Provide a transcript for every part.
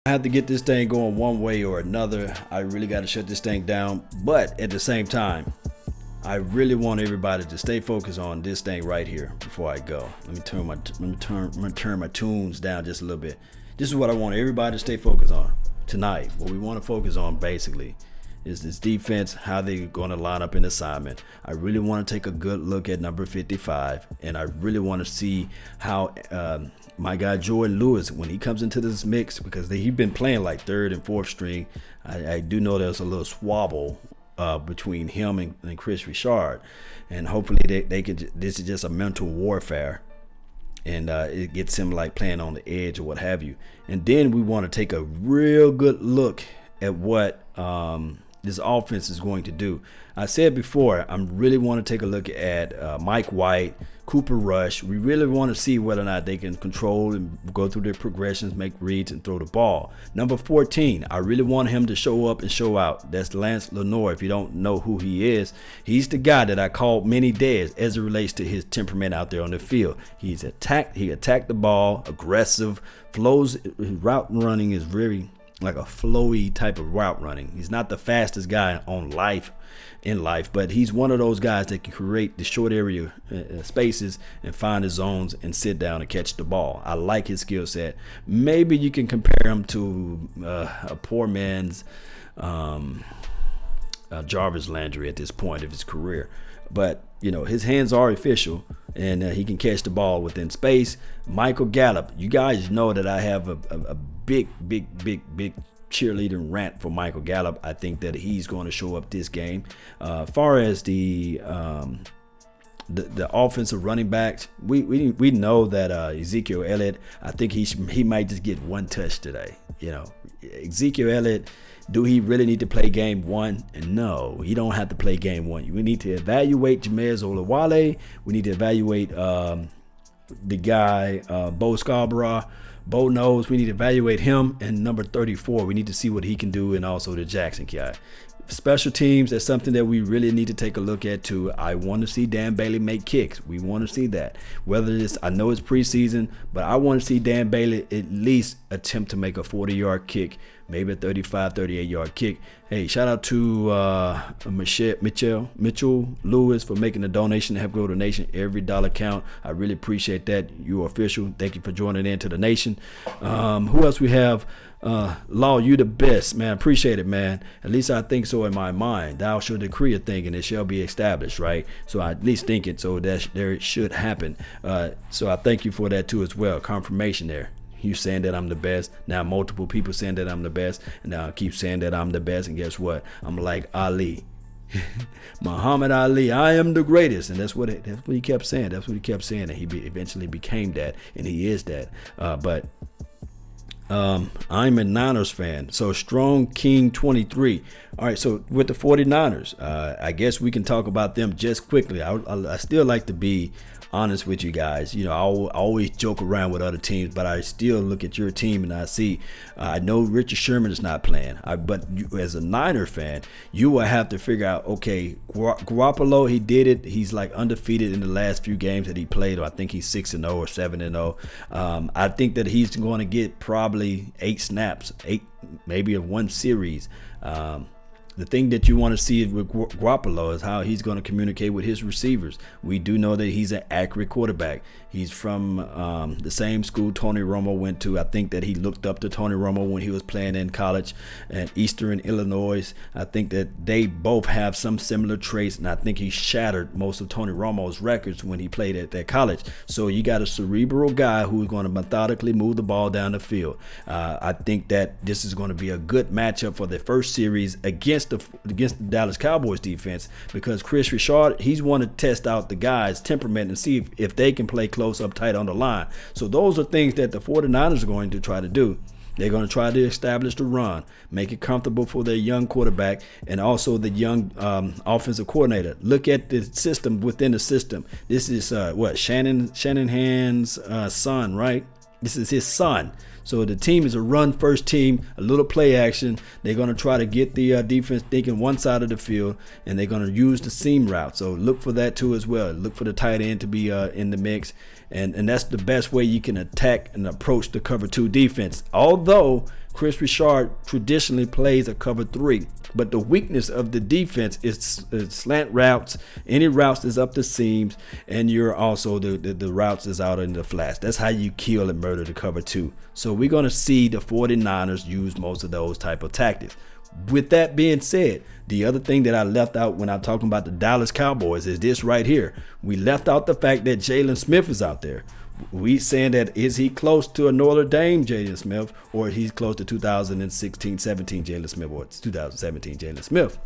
I have to get this thing going one way or another. I really got to shut this thing down. But at the same time, I really want everybody to stay focused on this thing right here before I go. Let me turn my tunes down just a little bit. This is what I want everybody to stay focused on tonight. What we want to focus on basically is this defense, how they're going to line up in assignment. I really want to take a good look at number 55, and I really want to see how my guy Jordan Lewis, when he comes into this mix, because he's been playing like third and fourth string. I do know there's a little squabble between him and Chris Richard, and hopefully they can. This is just a mental warfare, and it gets him like playing on the edge or what have you. And then we want to take a real good look at what this offense is going to do. I said before, I really want to take a look at Mike White, Cooper Rush. We really want to see whether or not they can control and go through their progressions, make reads, and throw the ball. Number 14, I really want him to show up and show out. That's Lance Lenoir. If you don't know who he is, he's the guy that I called Mini Dez as it relates to his temperament out there on the field. He attacked the ball, aggressive, flows. His route running is very like a flowy type of route running. He's not the fastest guy in life, but he's one of those guys that can create the short area spaces and find his zones and sit down and catch the ball. I like his skill set. Maybe you can compare him to a poor man's Jarvis Landry at this point of his career. But, you know, his hands are official, and he can catch the ball within space. Michael Gallup, you guys know that I have a big cheerleading rant for Michael Gallup. I think that he's going to show up this game. Far as the offensive running backs, we know that Ezekiel Elliott, I think he might just get one touch today. You know, Ezekiel Elliott, do he really need to play game one? No, he don't have to play game one. We need to evaluate Jamez Olawale. We need to evaluate the guy, Bo Scarborough. Bo knows we need to evaluate him. And number 34, we need to see what he can do, and also the Jackson guy. Special teams, that's something that we really need to take a look at too. I want to see Dan Bailey make kicks. We want to see that. Whether it's, I know it's preseason, but I want to see Dan Bailey at least attempt to make a 40-yard kick, maybe a 35, 38-yard kick. Hey, shout out to Mitchell Lewis for making a donation to help grow the nation. Every dollar count. I really appreciate that. You're official. Thank you for joining in to the nation. Who else we have? Law, you the best, man. Appreciate it, man. At least I think so in my mind. Thou shalt decree a thing, and it shall be established, right? So I at least think it, so that there it should happen. So I thank you for that too as well. Confirmation there. You saying that I'm the best. Now multiple people saying that I'm the best, and now I keep saying that I'm the best. And guess what? I'm like Ali. Muhammad Ali, I am the greatest, and that's what he kept saying. That's what he kept saying, and he eventually became that, and he is that. But I'm a Niners fan. So Strong King 23. All right, so with the 49ers, I guess we can talk about them just quickly. I still like to be honest with you guys. You know, I always joke around with other teams, but I still look at your team and I see, I know Richard Sherman is not playing, but you, as a Niner fan, you will have to figure out, okay, Garoppolo, he did it. He's like undefeated in the last few games that he played. Or I think he's 6-0 or 7-0. I think that he's going to get probably 8 snaps, maybe of one series. The thing that you want to see with Garoppolo is how he's going to communicate with his receivers. We do know that he's an accurate quarterback. He's from the same school Tony Romo went to. I think that he looked up to Tony Romo when he was playing in college at Eastern Illinois. I think that they both have some similar traits, and I think he shattered most of Tony Romo's records when he played at that college. So you got a cerebral guy who's going to methodically move the ball down the field. I think that this is going to be a good matchup for the first series against the Dallas Cowboys defense, because Chris Richard, he's want to test out the guys' temperament and see if they can play close up tight on the line. So those are things that the 49ers are going to try to do. They're going to try to establish the run, make it comfortable for their young quarterback and also the young offensive coordinator. Look at the system within the system. This is Shanahan's son, right? This is his son. So the team is a run-first team, a little play action. They're going to try to get the defense thinking one side of the field, and they're going to use the seam route. So look for that too as well. Look for the tight end to be in the mix, and that's the best way you can attack and approach the cover 2 defense. Although Chris Richard traditionally plays a cover 3. But the weakness of the defense is slant routes, any routes that's up the seams, and you're also the routes is out in the flats. That's how you kill and murder the cover 2. So we're going to see the 49ers use most of those type of tactics. With that being said, the other thing that I left out when I'm talking about the Dallas Cowboys is this right here. We left out the fact that Jalen Smith is out there. We saying that is he close to a Notre Dame Jalen Smith, or he's close to 2016-17 Jalen Smith, or 2017 Jalen Smith.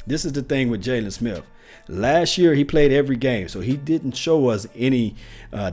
This is the thing with Jalen Smith. Last year he played every game, so he didn't show us any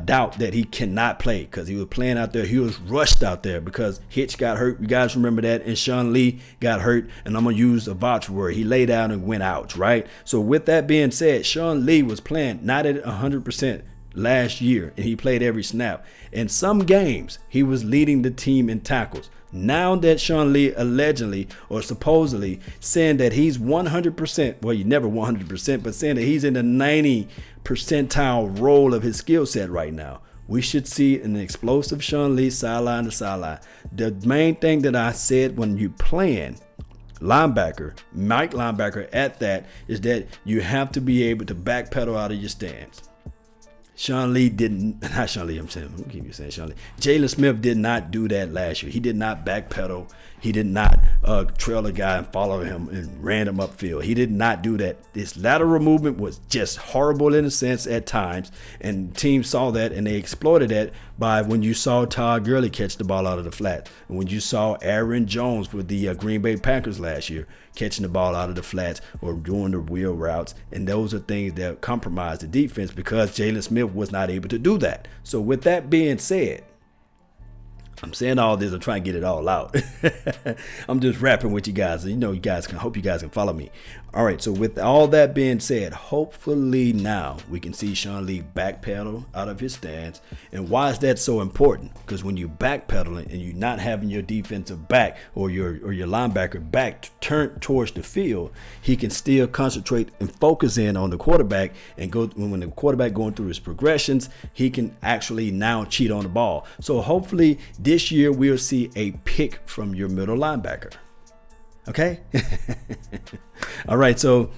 doubt that he cannot play, because he was playing out there. He was rushed out there because Hitch got hurt. You guys remember that, and Sean Lee got hurt, and I'm gonna use a voucher word. He laid out and went out, right? So with that being said, Sean Lee was playing not at 100%. Last year, and he played every snap. In some games, he was leading the team in tackles. Now that Sean Lee allegedly or supposedly saying that he's 100%, well, you never 100%, but saying that he's in the 90 percentile role of his skill set right now, we should see an explosive Sean Lee sideline to sideline. The main thing that I said when you playing linebacker, Mike linebacker at that, is that you have to be able to backpedal out of your stance. Sean Lee didn't, not Sean Lee, I'm keep saying Sean Lee. Jalen Smith did not do that last year. He did not backpedal. He did not trail a guy and follow him and ran him upfield. He did not do that. This lateral movement was just horrible in a sense at times, and teams saw that and they exploited that by when you saw Todd Gurley catch the ball out of the flat, and when you saw Aaron Jones with the Green Bay Packers last year catching the ball out of the flats or doing the wheel routes, and those are things that compromised the defense because Jalen Smith was not able to do that. So with that being said, I'm saying all this, I'm trying to get it all out. I'm just rapping with you guys. You know, hope you guys can follow me. All right, so with all that being said, hopefully now we can see Sean Lee backpedal out of his stance. And why is that so important? Because when you backpedaling and you're not having your defensive back or your linebacker back turned towards the field, he can still concentrate and focus in on the quarterback and go when the quarterback going through his progressions, he can actually now cheat on the ball. So hopefully this year we'll see a pick from your middle linebacker. Okay. All right. So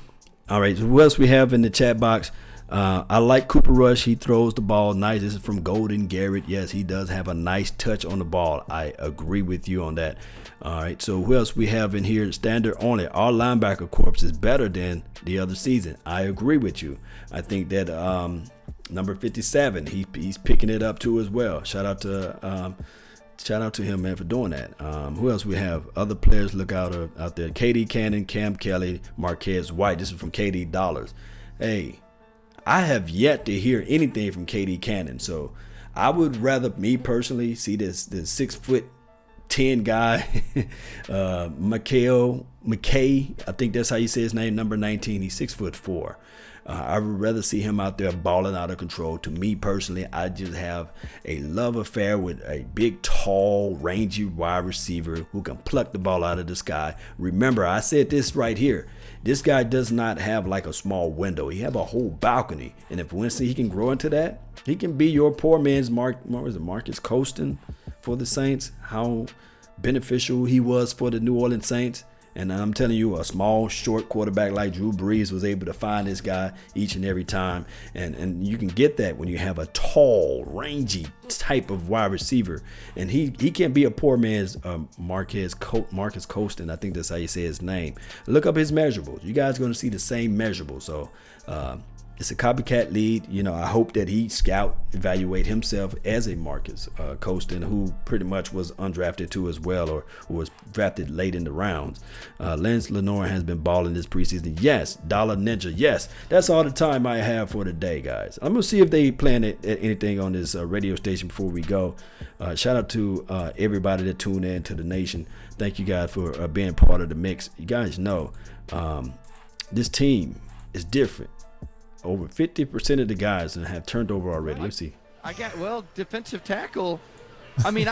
what else we have in the chat box? I like Cooper Rush. He throws the ball nice. This is from Golden Garrett. Yes, he does have a nice touch on the ball. I agree with you on that. All right. So who else we have in here? Standard only. Our linebacker corps is better than the other season. I agree with you. I think that number 57, he's picking it up too as well. Shout out to him, man, for doing that. Who else we have? Other players look out there. KD Cannon, Cam Kelly, Marquez White. This is from KD Dollars. Hey, I have yet to hear anything from KD Cannon. So I would rather, me personally, see this 6'10" guy, McKay. I think that's how you say his name, number 19. He's 6'4". I would rather see him out there balling out of control. To me personally, I just have a love affair with a big, tall, rangy wide receiver who can pluck the ball out of the sky. Remember, I said this right here. This guy does not have like a small window. He have a whole balcony. And if Winston, he can grow into that, he can be your poor man's Marcus Colston for the Saints. How beneficial he was for the New Orleans Saints. And I'm telling you, a small, short quarterback like Drew Brees was able to find this guy each and every time. And you can get that when you have a tall, rangy type of wide receiver. And he can't be a poor man's Marcus Colston. I think that's how you say his name. Look up his measurables. You guys are going to see the same measurables. So it's a copycat lead. You know, I hope that he evaluate himself as a Marcus Colston, who pretty much was undrafted too as well, or was drafted late in the rounds. Lance Lenoir has been balling this preseason. Yes. Dollar Ninja. Yes. That's all the time I have for today, guys. I'm going to see if they plan anything on this radio station before we go. Shout out to everybody that tuned in to the nation. Thank you guys for being part of the mix. You guys know this team is different. Over 50% of the guys have turned over already. Let's see. Defensive tackle. I mean,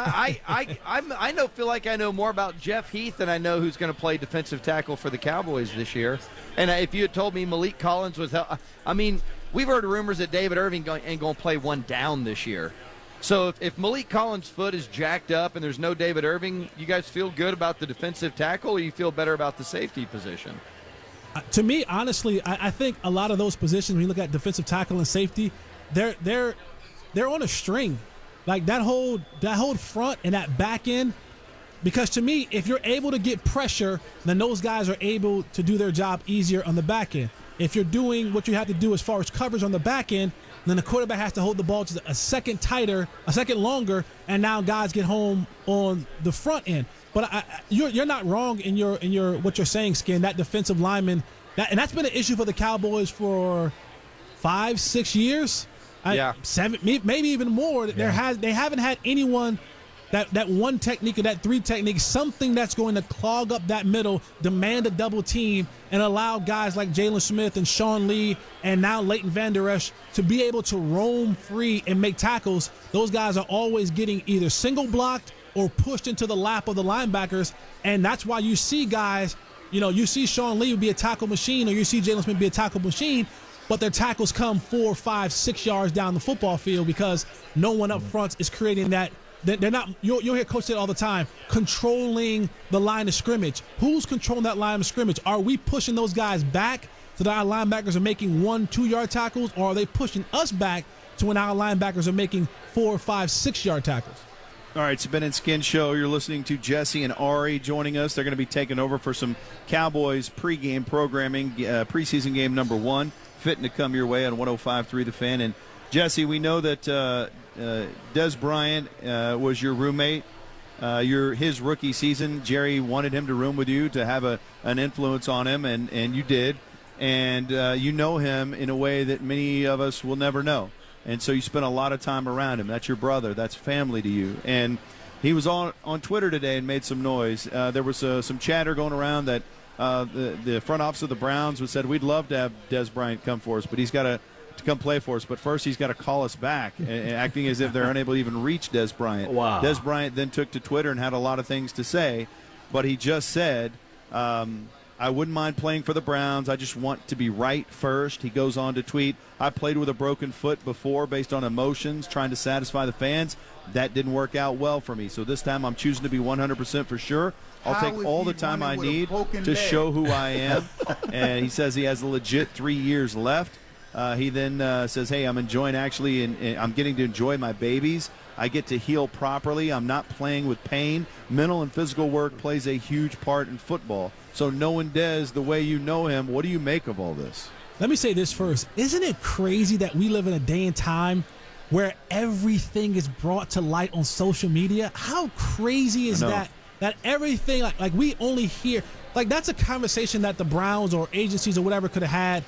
feel like I know more about Jeff Heath than I know who's going to play defensive tackle for the Cowboys this year. And if you had told me Malik Collins was, I mean, we've heard rumors that David Irving ain't going to play one down this year. So if Malik Collins' foot is jacked up and there's no David Irving, you guys feel good about the defensive tackle, or you feel better about the safety position? To me, honestly, I think a lot of those positions, when you look at defensive tackle and safety, they're on a string. Like that whole front and that back end, because to me, if you're able to get pressure, then those guys are able to do their job easier on the back end. If you're doing what you have to do as far as coverage on the back end, then the quarterback has to hold the ball just a second tighter, a second longer, and now guys get home on the front end. But you're not wrong in your what you're saying, Skin. That defensive lineman, that's been an issue for the Cowboys for 5-6 years. Yeah, 7, maybe even more. Yeah. They haven't had anyone that one technique or that three technique, something that's going to clog up that middle, demand a double team, and allow guys like Jalen Smith and Sean Lee and now Leighton Vander Esch to be able to roam free and make tackles. Those guys are always getting either single blocked or pushed into the lap of the linebackers, and that's why you see guys, you see Sean Lee be a tackle machine, or you see Jalen Smith be a tackle machine, but their tackles come 4, 5, 6 yards down the football field because no one up front is creating that. They're not. You'll hear Coach say it all the time, controlling the line of scrimmage. Who's controlling that line of scrimmage? Are we pushing those guys back so that our linebackers are making 1-2 yard tackles, or are they pushing us back to when our linebackers are making 4, 5, 6 yard tackles? All right, it's the Ben and Skin Show. You're listening to Jesse and Ari joining us. They're going to be taking over for some Cowboys pregame programming, preseason game number 1, fitting to come your way on 105.3 The Fan. And Jesse, we know that Dez Bryant was your roommate. His rookie season, Jerry wanted him to room with you to have an influence on him, and you did. And you know him in a way that many of us will never know. And so you spent a lot of time around him. That's your brother. That's family to you. And he was on Twitter today and made some noise. There was some chatter going around that the front office of the Browns said, we'd love to have Dez Bryant come for us, but he's got to come play for us. But first he's got to call us back, acting as if they're unable to even reach Dez Bryant. Wow. Dez Bryant then took to Twitter and had a lot of things to say, but he just said, I wouldn't mind playing for the Browns. I just want to be right first. He goes on to tweet, I played with a broken foot before based on emotions, trying to satisfy the fans. That didn't work out well for me. So this time I'm choosing to be 100% for sure. I'll take all the time I need to show who I am. And he says he has a legit 3 years left. He then says, hey, I'm enjoying and I'm getting to enjoy my babies. I get to heal properly. I'm not playing with pain. Mental and physical work plays a huge part in football. So knowing Dez the way you know him, what do you make of all this? Let me say this first. Isn't it crazy that we live in a day and time where everything is brought to light on social media? How crazy is that? That everything, like we only hear, like that's a conversation that the Browns or agencies or whatever could have had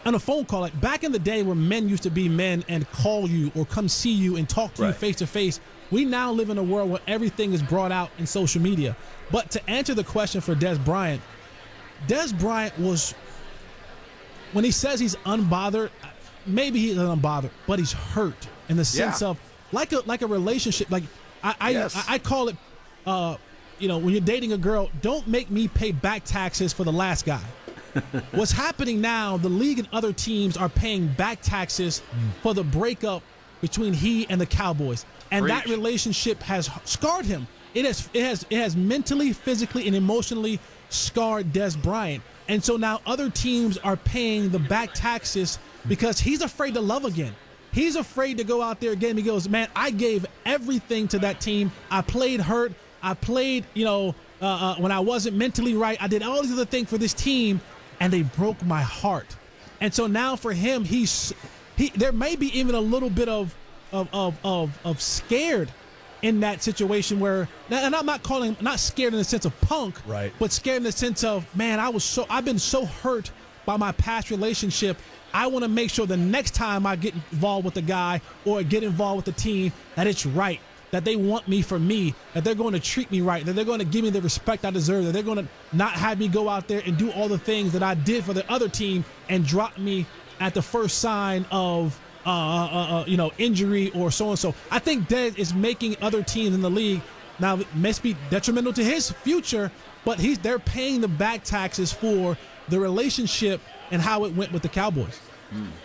on a phone call. Like back in the day when men used to be men and call you or come see you and talk to you face to face, we now live in a world where everything is brought out in social media. But to answer the question for Dez Bryant was, when he says he's unbothered, maybe he's unbothered, but he's hurt in the sense of like a relationship. Like I call it, when you're dating a girl, don't make me pay back taxes for the last guy. What's happening now, the league and other teams are paying back taxes for the breakup between he and the Cowboys. And that relationship has scarred him. It has mentally, physically, and emotionally scarred Dez Bryant. And so now other teams are paying the back taxes because he's afraid to love again. He's afraid to go out there again. He goes, man, I gave everything to that team. I played hurt. I played, when I wasn't mentally right. I did all these other things for this team, and they broke my heart. And so now for him, there may be even a little bit of scared in that situation where, and I'm not scared in the sense of punk, but scared in the sense of, man, I've been so hurt by my past relationship. I want to make sure the next time I get involved with the guy or get involved with the team that it's right, that they want me for me, that they're going to treat me right, that they're going to give me the respect I deserve, that they're going to not have me go out there and do all the things that I did for the other team and drop me at the first sign of injury or so and so. I think Dez is making other teams in the league now. It must be detrimental to his future, but they're paying the back taxes for the relationship and how it went with the Cowboys.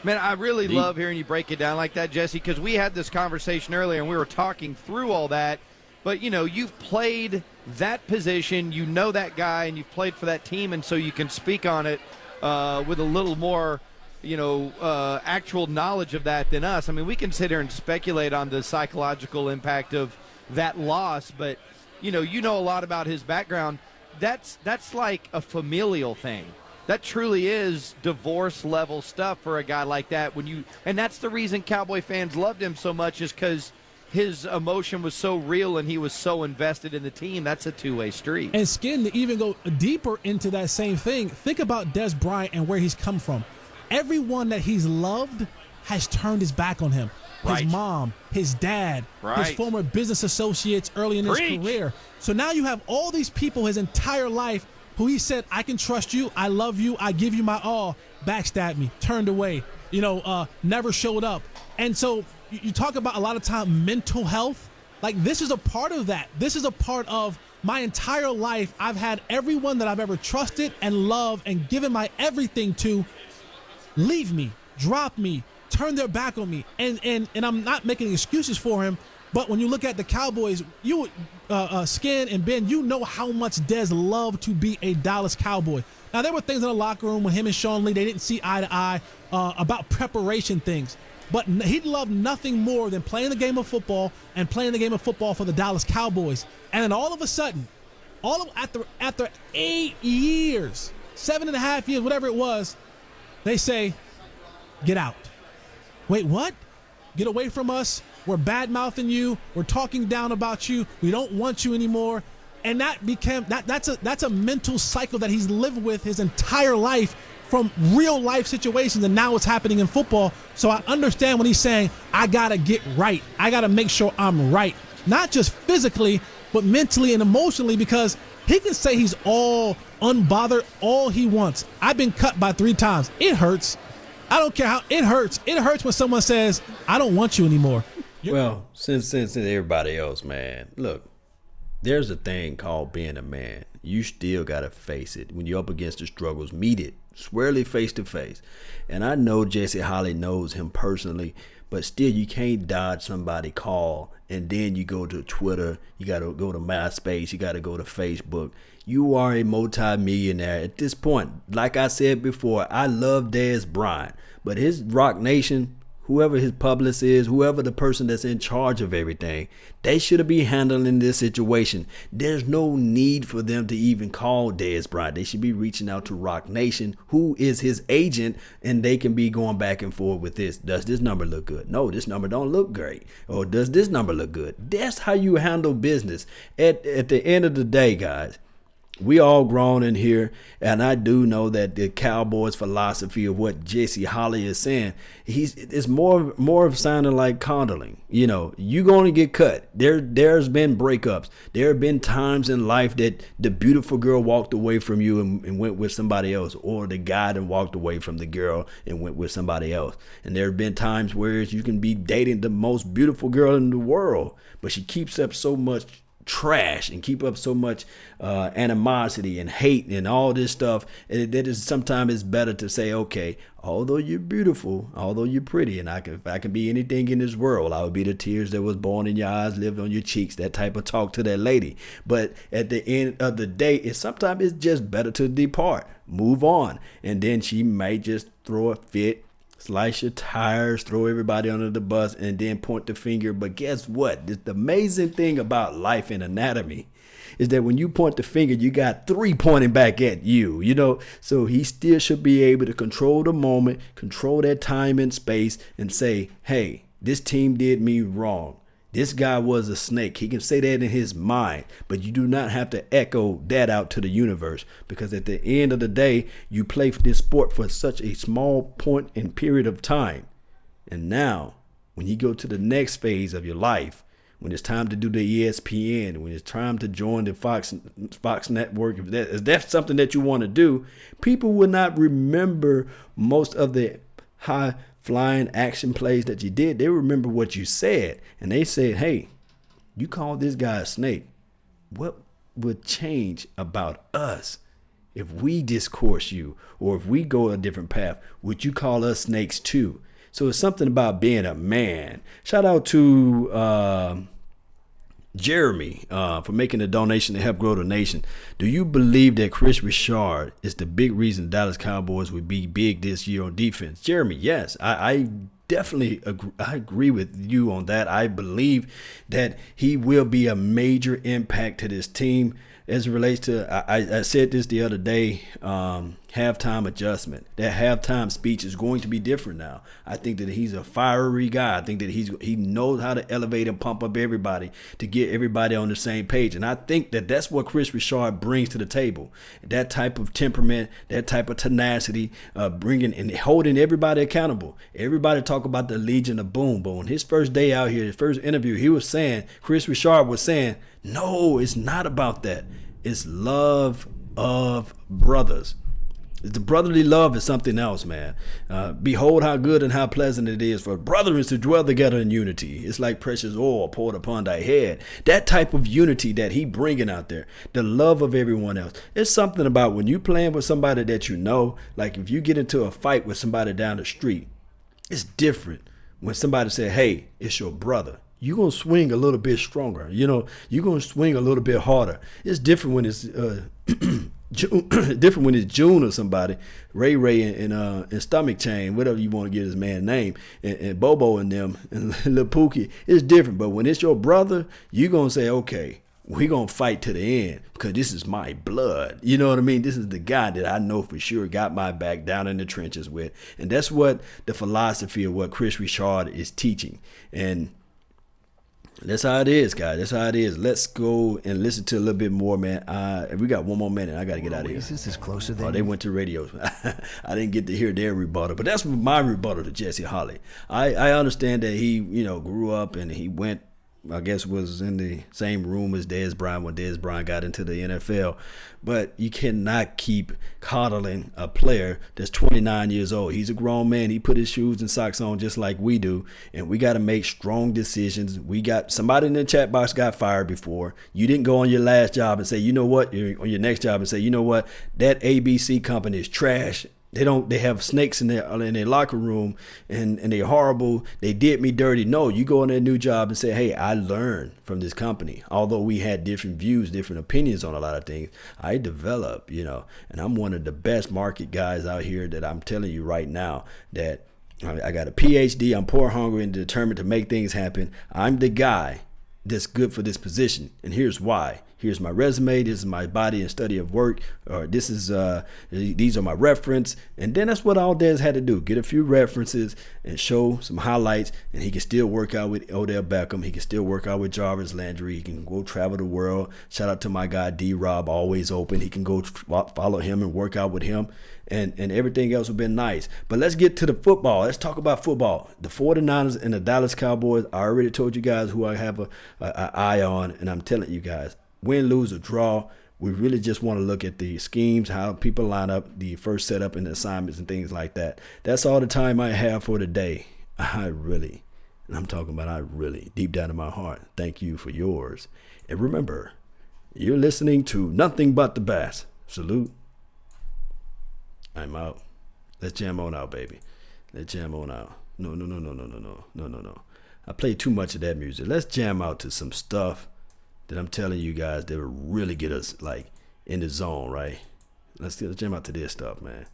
Man, I really love hearing you break it down like that, Jesse, because we had this conversation earlier and we were talking through all that. But, you've played that position, you know that guy, and you've played for that team, and so you can speak on it with a little more, actual knowledge of that than us. I mean, we can sit here and speculate on the psychological impact of that loss, but, you know a lot about his background. That's like a familial thing. That truly is divorce-level stuff for a guy like that. And that's the reason Cowboy fans loved him so much, is because his emotion was so real and he was so invested in the team. That's a two-way street. And Skin, to even go deeper into that same thing, think about Dez Bryant and where he's come from. Everyone that he's loved has turned his back on him. His mom, his dad, his former business associates early in his career. So now you have all these people his entire life who he said, I can trust you, I love you, I give you my all, backstabbed me, turned away, never showed up. And so you talk about a lot of time mental health. Like, this is a part of that. This is a part of my entire life. I've had everyone that I've ever trusted and loved and given my everything to leave me, drop me, turn their back on me. And I'm not making excuses for him, but when you look at the Cowboys, you Skin and Ben, you know how much Dez loved to be a Dallas Cowboy. Now, there were things in the locker room with him and Sean Lee, they didn't see eye to eye about preparation things. But he loved nothing more than playing the game of football and playing the game of football for the Dallas Cowboys. And then all of a sudden, after 8 years, 7.5 years, whatever it was, they say, get out. Wait, what? Get away from us. We're bad-mouthing you. We're talking down about you. We don't want you anymore. And that's a mental cycle that he's lived with his entire life from real-life situations, and now it's happening in football. So I understand when he's saying, I got to get right. I got to make sure I'm right, not just physically, but mentally and emotionally, because he can say he's all unbothered all he wants. I've been cut by 3 times. It hurts. I don't care how it hurts. It hurts when someone says, I don't want you anymore. Well, since everybody else, man, look, there's a thing called being a man. You still got to face it. When you're up against the struggles, meet it squarely face to face. And I know Jesse Holly knows him personally, but still you can't dodge somebody call and then you go to Twitter, you got to go to MySpace, you got to go to Facebook. You are a multi-millionaire at this point. Like I said before, I love Dez Bryant, but his Rock Nation, whoever his publicist is, whoever the person that's in charge of everything, they should be handling this situation. There's no need for them to even call Dez Bryant. They should be reaching out to Rock Nation, who is his agent, and they can be going back and forth with this. Does this number look good? No, this number don't look great. Or does this number look good? That's how you handle business. At the end of the day, guys, we all grown in here, and I do know that the Cowboys' philosophy of what Jesse Holly is saying, it's more of sounding like coddling. You're going to get cut. There's been breakups. There have been times in life that the beautiful girl walked away from you and went with somebody else, or the guy that walked away from the girl and went with somebody else. And there have been times where you can be dating the most beautiful girl in the world, but she keeps up so much trash and keep up so much animosity and hate and all this stuff. And that is sometimes it's better to say, okay, although you're beautiful, although you're pretty, and if I can be anything in this world, I would be the tears that was born in your eyes, lived on your cheeks, that type of talk to that lady. But at the end of the day, sometimes it's just better to depart, move on, and then she might just throw a fit, slice your tires, throw everybody under the bus, and then point the finger. But guess what? The amazing thing about life and anatomy is that when you point the finger, you got 3 pointing back at you, So he still should be able to control the moment, control that time and space, and say, hey, this team did me wrong. This guy was a snake. He can say that in his mind, but you do not have to echo that out to the universe, because at the end of the day, you play this sport for such a small point and period of time. And now, when you go to the next phase of your life, when it's time to do the ESPN, when it's time to join the Fox network, if that's something that you want to do, people will not remember most of the high flying action plays that you did, they remember what you said. And they said, hey, you called this guy a snake. What would change about us if we discourse you, or if we go a different path? Would you call us snakes too? So it's something about being a man. Shout out to Jeremy for making a donation to help grow the nation. Do you believe that Chris Richard is the big reason Dallas Cowboys would be big this year on defense? Jeremy, yes, I definitely agree with you on that. I believe that he will be a major impact to this team as it relates to, I said this the other day, halftime adjustment. That halftime speech is going to be different now. I think that he's a fiery guy. I think that he knows how to elevate and pump up everybody to get everybody on the same page. And I think that that's what Chris Richard brings to the table. That type of temperament, that type of tenacity, bringing and holding everybody accountable. Everybody talk about the Legion of Boom. But on his first day out here, his first interview, Chris Richard was saying, no, it's not about that. It's love of brothers. The brotherly love is something else, man. Behold how good and how pleasant it is for brethren to dwell together in unity. It's like precious oil poured upon thy head. That type of unity that he bringing out there, the love of everyone else. It's something about when you playing with somebody that you know, like if you get into a fight with somebody down the street, it's different when somebody say, hey, it's your brother. You're going to swing a little bit stronger. You know, you're going to swing a little bit harder. It's different when it's different when it's June or somebody, Ray and Stomach Chain, whatever you want to get his man's name, and Bobo and them, and Lil Pookie. It's different. But when it's your brother, you're going to say, okay, we're going to fight to the end because this is my blood. You know what I mean? This is the guy that I know for sure got my back down in the trenches with. And that's what the philosophy of what Chris Richard is teaching. And that's how it is, guys. That's how it is. Let's go and listen to a little bit more, man. We got one more minute. I got to get out of here. This is closer than they went to radio. I didn't get to hear their rebuttal, but that's my rebuttal to Jesse Holley. I understand that he, grew up and he went, I guess, was in the same room as Dez Bryant when Dez Bryant got into the NFL. But you cannot keep coddling a player that's 29 years old. He's a grown man. He put his shoes and socks on just like we do. And we got to make strong decisions. We got somebody in the chat box got fired before. You didn't go on your last job and say, you know what, on your next job and say, you know what, that ABC company is trash. They have snakes in their locker room and they're horrible. They did me dirty. No, you go on a new job and say, hey, I learned from this company. Although we had different views, different opinions on a lot of things, I developed, and I'm one of the best market guys out here that I'm telling you right now that I got a PhD. I'm poor, hungry, and determined to make things happen. I'm the guy that's good for this position. And here's why. Here's my resume. This is my body and study of work. Or this is these are my reference. And then that's what all Dez had to do. Get a few references and show some highlights. And he can still work out with Odell Beckham. He can still work out with Jarvis Landry. He can go travel the world. Shout out to my guy D-Rob, always open. He can go follow him and work out with him. And everything else would have been nice. But let's get to the football. Let's talk about football. The 49ers and the Dallas Cowboys. I already told you guys who I have an eye on. And I'm telling you guys, win, lose, or draw, we really just want to look at the schemes, how people line up, the first setup and the assignments and things like that. That's all the time I have for today. I really, deep down in my heart, thank you for yours. And remember, you're listening to Nothing But the Bass. Salute. I'm out. Let's jam on out, baby. Let's jam on out. No. I play too much of that music. Let's jam out to some stuff that I'm telling you guys that will really get us like in the zone, right? Let's jam out to this stuff, man.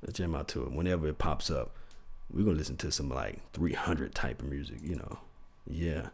Let's jam out to it. Whenever it pops up, we're gonna listen to some like 300 type of music, Yeah.